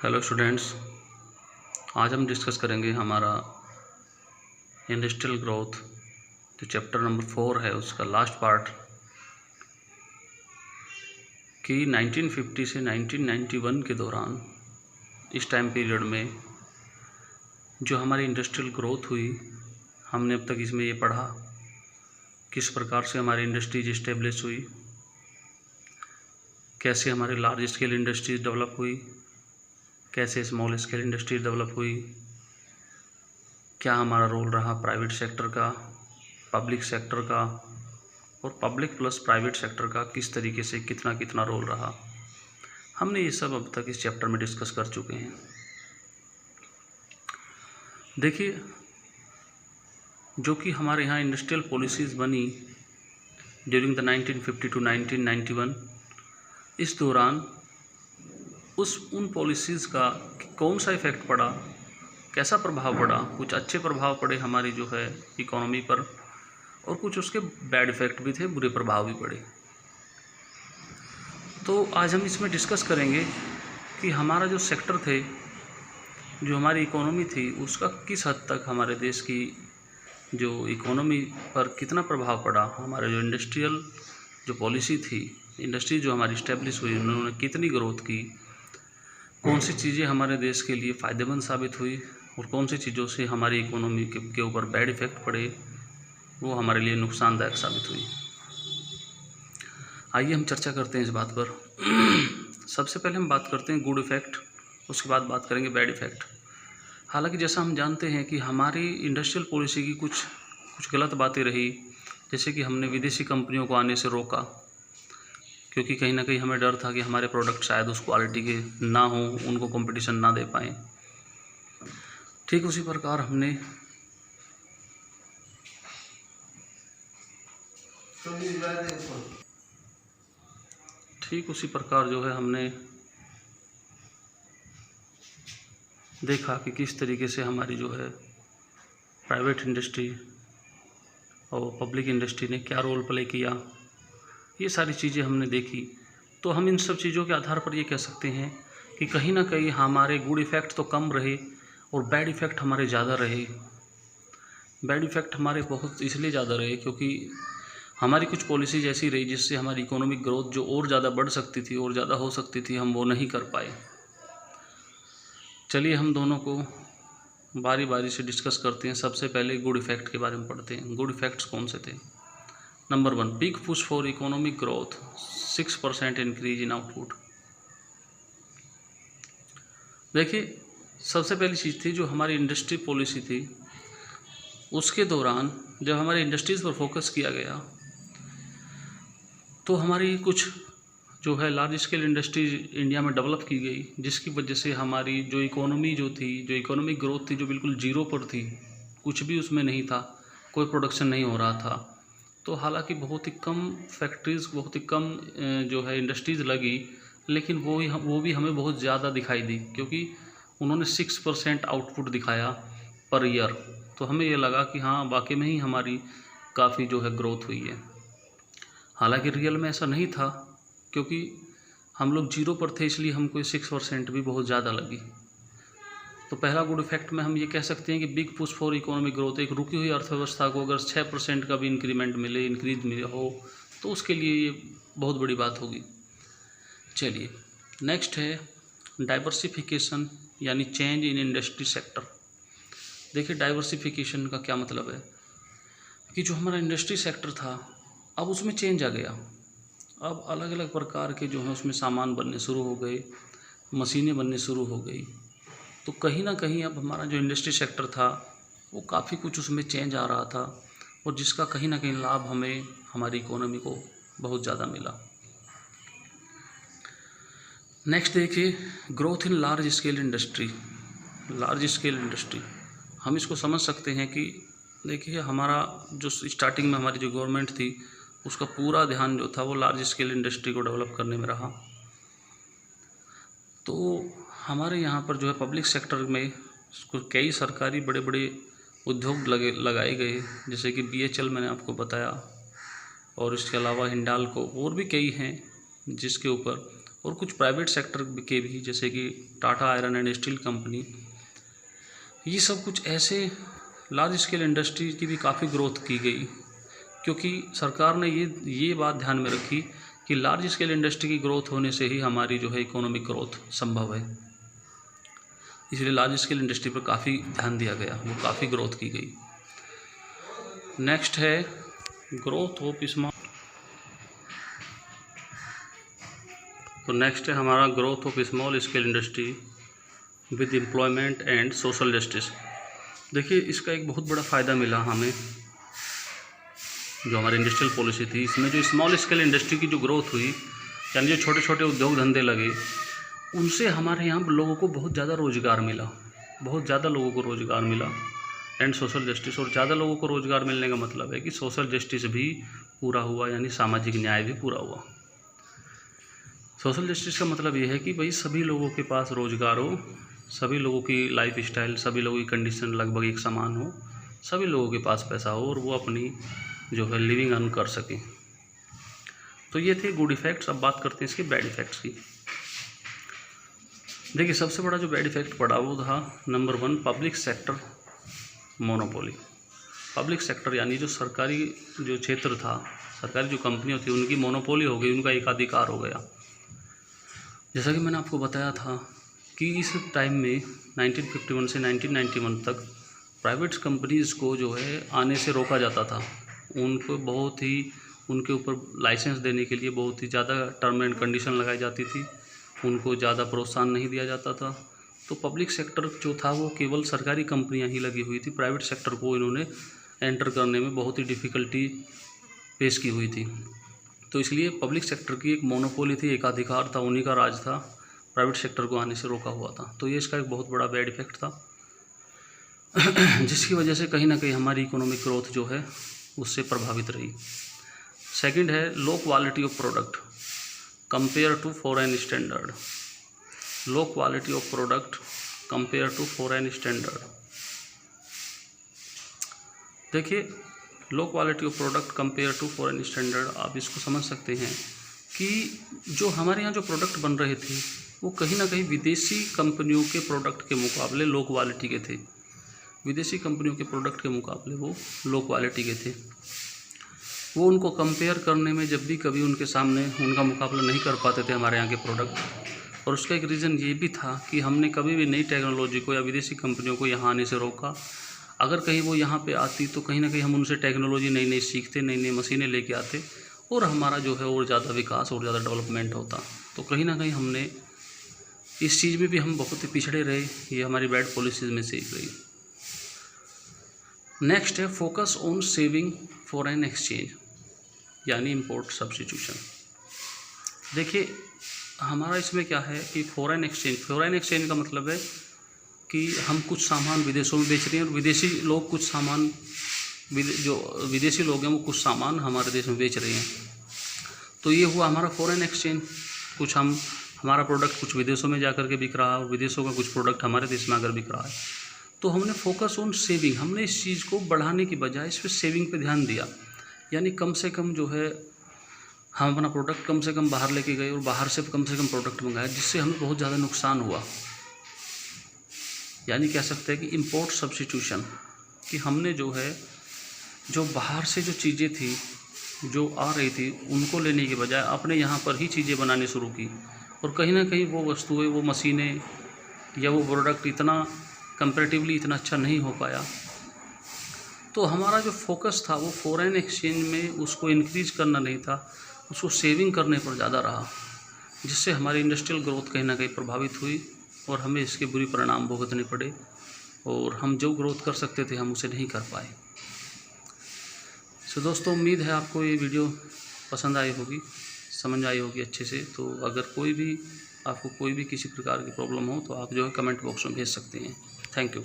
Hello students, आज हम discuss करेंगे हमारा इंडस्ट्रियल ग्रोथ जो चैप्टर नंबर 4 है उसका लास्ट पार्ट कि 1950 से 1991 के दौरान इस टाइम पीरियड में जो हमारी इंडस्ट्रियल ग्रोथ हुई, हमने अब तक इसमें ये पढ़ा किस प्रकार से हमारी इंडस्ट्रीज इस्टेब्लिश हुई, कैसे हमारी लार्ज स्केल इंडस्ट्रीज डेवलप हुई, कैसे स्मॉल स्केल इंडस्ट्री डेवलप हुई, क्या हमारा रोल रहा प्राइवेट सेक्टर का, पब्लिक सेक्टर का, और पब्लिक प्लस प्राइवेट सेक्टर का किस तरीके से कितना कितना रोल रहा। हमने ये सब अब तक इस चैप्टर में डिस्कस कर चुके हैं। देखिए, जो कि हमारे यहाँ इंडस्ट्रियल पॉलिसीज़ बनी ड्यूरिंग द 1950 टू 1991, इस दौरान उन पॉलिसीज़ का कौन सा इफ़ेक्ट पड़ा, कैसा प्रभाव पड़ा। कुछ अच्छे प्रभाव पड़े हमारी जो है इकोनॉमी पर, और कुछ उसके बैड इफ़ेक्ट भी थे, बुरे प्रभाव भी पड़े। तो आज हम इसमें डिस्कस करेंगे कि हमारा जो सेक्टर थे, जो हमारी इकोनॉमी थी, उसका किस हद तक हमारे देश की जो इकोनॉमी पर कितना प्रभाव पड़ा। हमारे जो इंडस्ट्रियल जो पॉलिसी थी, इंडस्ट्री जो हमारी इस्टेब्लिश हुई, उन्होंने कितनी ग्रोथ की, कौन सी चीज़ें हमारे देश के लिए फ़ायदेमंद साबित हुई और कौन सी चीज़ों से हमारी इकोनॉमी के ऊपर बैड इफ़ेक्ट पड़े, वो हमारे लिए नुकसानदायक साबित हुई। आइए हम चर्चा करते हैं इस बात पर। सबसे पहले हम बात करते हैं गुड इफ़ेक्ट, उसके बाद बात करेंगे बैड इफ़ेक्ट। हालांकि जैसा हम जानते हैं कि हमारी इंडस्ट्रियल पॉलिसी की कुछ गलत बातें रही, जैसे कि हमने विदेशी कंपनियों को आने से रोका, क्योंकि कहीं ना कहीं हमें डर था कि हमारे प्रोडक्ट शायद उस क्वालिटी के ना हो, उनको कंपटीशन ना दे पाएँ। ठीक उसी प्रकार जो है हमने देखा कि किस तरीके से हमारी जो है प्राइवेट इंडस्ट्री और पब्लिक इंडस्ट्री ने क्या रोल प्ले किया। ये सारी चीज़ें हमने देखी। तो हम इन सब चीज़ों के आधार पर ये कह सकते हैं कि कहीं ना कहीं हमारे गुड इफ़ेक्ट तो कम रहे और बैड इफ़ेक्ट हमारे ज़्यादा रहे। बैड इफ़ेक्ट हमारे बहुत इसलिए ज़्यादा रहे क्योंकि हमारी कुछ पॉलिसीज ऐसी रही जिससे हमारी इकोनॉमिक ग्रोथ जो और ज़्यादा बढ़ सकती थी और ज़्यादा हो सकती थी, हम वो नहीं कर पाए। चलिए हम दोनों को बारी बारी से डिस्कस करते हैं। सबसे पहले गुड इफ़ेक्ट के बारे में पढ़ते हैं। गुड इफ़ेक्ट्स कौन से थे? Number 1, big push for economic growth, 6% increase in output. देखिए, सबसे पहली चीज़ थी जो हमारी इंडस्ट्री पॉलिसी थी, उसके दौरान जब हमारी इंडस्ट्रीज़ पर फोकस किया गया तो हमारी कुछ जो है लार्ज स्केल इंडस्ट्रीज इंडिया में डेवलप की गई, जिसकी वजह से हमारी जो इकोनॉमी जो थी, जो इकोनॉमिक ग्रोथ थी, जो बिल्कुल जीरो पर थी, कुछ भी उसमें नहीं था, कोई प्रोडक्शन नहीं हो रहा था। तो हालांकि बहुत ही कम फैक्ट्रीज़, बहुत ही कम जो है इंडस्ट्रीज़ लगी, लेकिन वो भी हमें बहुत ज़्यादा दिखाई दी, क्योंकि उन्होंने 6% आउटपुट दिखाया पर ईयर। तो हमें ये लगा कि हाँ, वाकई में ही हमारी काफ़ी जो है ग्रोथ हुई है। हालांकि रियल में ऐसा नहीं था, क्योंकि हम लोग जीरो पर थे, इसलिए हमको 6% भी बहुत ज़्यादा लगी। तो पहला गुड इफ़ेक्ट में हम ये कह सकते हैं कि big push for economic growth, एक रुकी हुई अर्थव्यवस्था को अगर 6% का भी इंक्रीमेंट मिले, इंक्रीज मिले हो, तो उसके लिए ये बहुत बड़ी बात होगी। चलिए, नेक्स्ट है डाइवर्सिफिकेशन, यानी चेंज इन इंडस्ट्री सेक्टर। देखिए, डाइवर्सिफिकेशन का क्या मतलब है कि जो हमारा इंडस्ट्री सेक्टर था, अब उसमें चेंज आ गया। अब अलग अलग प्रकार के जो हैं उसमें सामान बनने शुरू हो गए, मशीनें बनने शुरू हो गई। तो कहीं ना कहीं अब हमारा जो इंडस्ट्री सेक्टर था वो काफ़ी कुछ उसमें चेंज आ रहा था, और जिसका कहीं ना कहीं लाभ हमें, हमारी इकोनॉमी को बहुत ज़्यादा मिला। नेक्स्ट देखिए, growth in large scale industry. Large scale industry हम इसको समझ सकते हैं कि देखिए, हमारा जो स्टार्टिंग में हमारी जो गवर्नमेंट थी, उसका पूरा ध्यान जो था वो लार्ज स्केल इंडस्ट्री को डेवलप करने में रहा। तो हमारे यहाँ पर जो है पब्लिक सेक्टर में कई सरकारी बड़े बड़े उद्योग लगाए गए, जैसे कि BHL मैंने आपको बताया, और इसके अलावा हिंडाल्को, और भी कई हैं जिसके ऊपर और कुछ प्राइवेट सेक्टर के भी, जैसे कि Tata iron and steel company, ये सब कुछ ऐसे लार्ज स्केल इंडस्ट्री की भी काफ़ी ग्रोथ की गई, क्योंकि सरकार ने ये बात ध्यान में रखी कि लार्ज स्केल इंडस्ट्री की ग्रोथ होने से ही हमारी जो है इकोनॉमिक ग्रोथ संभव है। इसलिए लार्ज स्केल इंडस्ट्री पर काफ़ी ध्यान दिया गया, वो काफ़ी ग्रोथ की गई। नेक्स्ट है ग्रोथ ऑफ स्मॉल, तो नेक्स्ट है हमारा growth of small scale industry with employment and social justice. देखिए, इसका एक बहुत बड़ा फ़ायदा मिला हमें, जो हमारी इंडस्ट्रियल पॉलिसी थी, इसमें जो स्मॉल स्केल इंडस्ट्री की जो ग्रोथ हुई, यानी जो छोटे छोटे उद्योग धंधे लगे, उनसे हमारे यहाँ लोगों को बहुत ज़्यादा रोज़गार मिला, बहुत ज़्यादा लोगों को रोज़गार मिला। एंड सोशल जस्टिस, और ज़्यादा लोगों को रोज़गार मिलने का मतलब है कि सोशल जस्टिस भी पूरा हुआ, यानी सामाजिक न्याय भी पूरा हुआ। सोशल जस्टिस का मतलब ये है कि भाई सभी लोगों के पास रोज़गार हो, सभी लोगों की लाइफ स्टाइल, सभी लोगों की कंडीशन लगभग एक समान हो, सभी लोगों के पास पैसा हो और वो अपनी जो है लिविंग अर्न कर सकें। तो ये थे गुड इफ़ेक्ट्स। अब बात करते हैं इसके बैड इफ़ेक्ट्स की। देखिए, सबसे बड़ा जो बैड इफ़ेक्ट पड़ा वो था number 1, public sector monopoly. Public sector यानी जो सरकारी जो क्षेत्र था, सरकारी जो कंपनियाँ थी, उनकी मोनोपोली हो गई, उनका एकाधिकार हो गया। जैसा कि मैंने आपको बताया था कि इस टाइम में 1951 से 1991 तक प्राइवेट कंपनीज़ को जो है आने से रोका जाता था। उनको बहुत ही, उनके ऊपर लाइसेंस देने के लिए बहुत ही ज़्यादा टर्म एंड कंडीशन लगाई जाती थी, उनको ज़्यादा प्रोत्साहन नहीं दिया जाता था। तो पब्लिक सेक्टर जो था वो केवल सरकारी कंपनियां ही लगी हुई थी, प्राइवेट सेक्टर को इन्होंने एंटर करने में बहुत ही डिफ़िकल्टी पेश की हुई थी। तो इसलिए पब्लिक सेक्टर की एक मोनोपोली थी, एकाधिकार था, उन्हीं का राज था, प्राइवेट सेक्टर को आने से रोका हुआ था। तो ये इसका एक बहुत बड़ा बैड इफेक्ट था, जिसकी वजह से कहीं ना कहीं हमारी इकोनॉमिक ग्रोथ जो है उससे प्रभावित रही। सेकंड है low quality of product compare to foreign standard. Low quality of product compare to foreign standard. देखिए, low quality of product compare to foreign standard, आप इसको समझ सकते हैं कि जो हमारे यहाँ जो प्रोडक्ट बन रहे थे वो कहीं ना कहीं विदेशी कंपनियों के प्रोडक्ट के मुकाबले लो क्वालिटी के थे। विदेशी कंपनियों के प्रोडक्ट के मुकाबले वो लो क्वालिटी के थे। वो उनको कंपेयर करने में जब भी कभी उनके सामने उनका मुकाबला नहीं कर पाते थे हमारे यहाँ के प्रोडक्ट। और उसका एक रीज़न ये भी था कि हमने कभी भी नई टेक्नोलॉजी को या विदेशी कंपनियों को यहाँ आने से रोका। अगर कहीं वो यहाँ पे आती तो कहीं ना कहीं हम उनसे टेक्नोलॉजी नई नई सीखते, नई नई मशीनें लेके आते और हमारा जो है और ज़्यादा विकास और ज़्यादा डेवलपमेंट होता। तो कहीं ना कहीं हमने इस चीज़ में भी हम बहुत ही पिछड़े रहे, ये हमारी बैड पॉलिसीज़ में से एक रही। नेक्स्ट है focus on saving foreign exchange यानी इंपोर्ट सब्स्टिट्यूशन। देखिए, हमारा इसमें क्या है कि फॉरेन एक्सचेंज का मतलब है कि हम कुछ सामान विदेशों में बेच रहे हैं और विदेशी लोग कुछ सामान, जो विदेशी लोग हैं वो कुछ सामान हमारे देश में बेच रहे हैं। तो ये हुआ हमारा फॉरेन एक्सचेंज। कुछ हमारा प्रोडक्ट कुछ विदेशों में जाकर के बिक रहा है और विदेशों का कुछ प्रोडक्ट हमारे देश में आकर बिक रहा है। तो हमने फोकस ऑन सेविंग, हमने इस चीज़ को बढ़ाने की बजाय इस पर सेविंग पे ध्यान दिया। यानी कम से कम जो है हम अपना प्रोडक्ट कम से कम बाहर लेके गए और बाहर से कम प्रोडक्ट मंगाया, जिससे हमें बहुत ज़्यादा नुकसान हुआ। यानी कह सकते हैं कि इंपोर्ट सब्स्टिट्यूशन, कि हमने जो है जो बाहर से जो चीज़ें थी जो आ रही थी उनको लेने के बजाय अपने यहाँ पर ही चीज़ें बनानी शुरू की। और कहीं ना कहीं वो वस्तुएं, वो मशीनें या वो प्रोडक्ट इतना कंपैरेटिवली इतना अच्छा नहीं हो पाया। तो हमारा जो फोकस था वो फॉरेन एक्सचेंज में उसको इंक्रीज़ करना नहीं था, उसको सेविंग करने पर ज़्यादा रहा, जिससे हमारी इंडस्ट्रियल ग्रोथ कहीं ना कहीं प्रभावित हुई और हमें इसके बुरे परिणाम भुगतने पड़े और हम जो ग्रोथ कर सकते थे हम उसे नहीं कर पाए। तो दोस्तों, उम्मीद है आपको ये वीडियो पसंद आई होगी, समझ आई होगी अच्छे से। तो अगर आपको कोई भी किसी प्रकार की प्रॉब्लम हो तो आप जो है कमेंट बॉक्स में भेज सकते हैं। Thank you.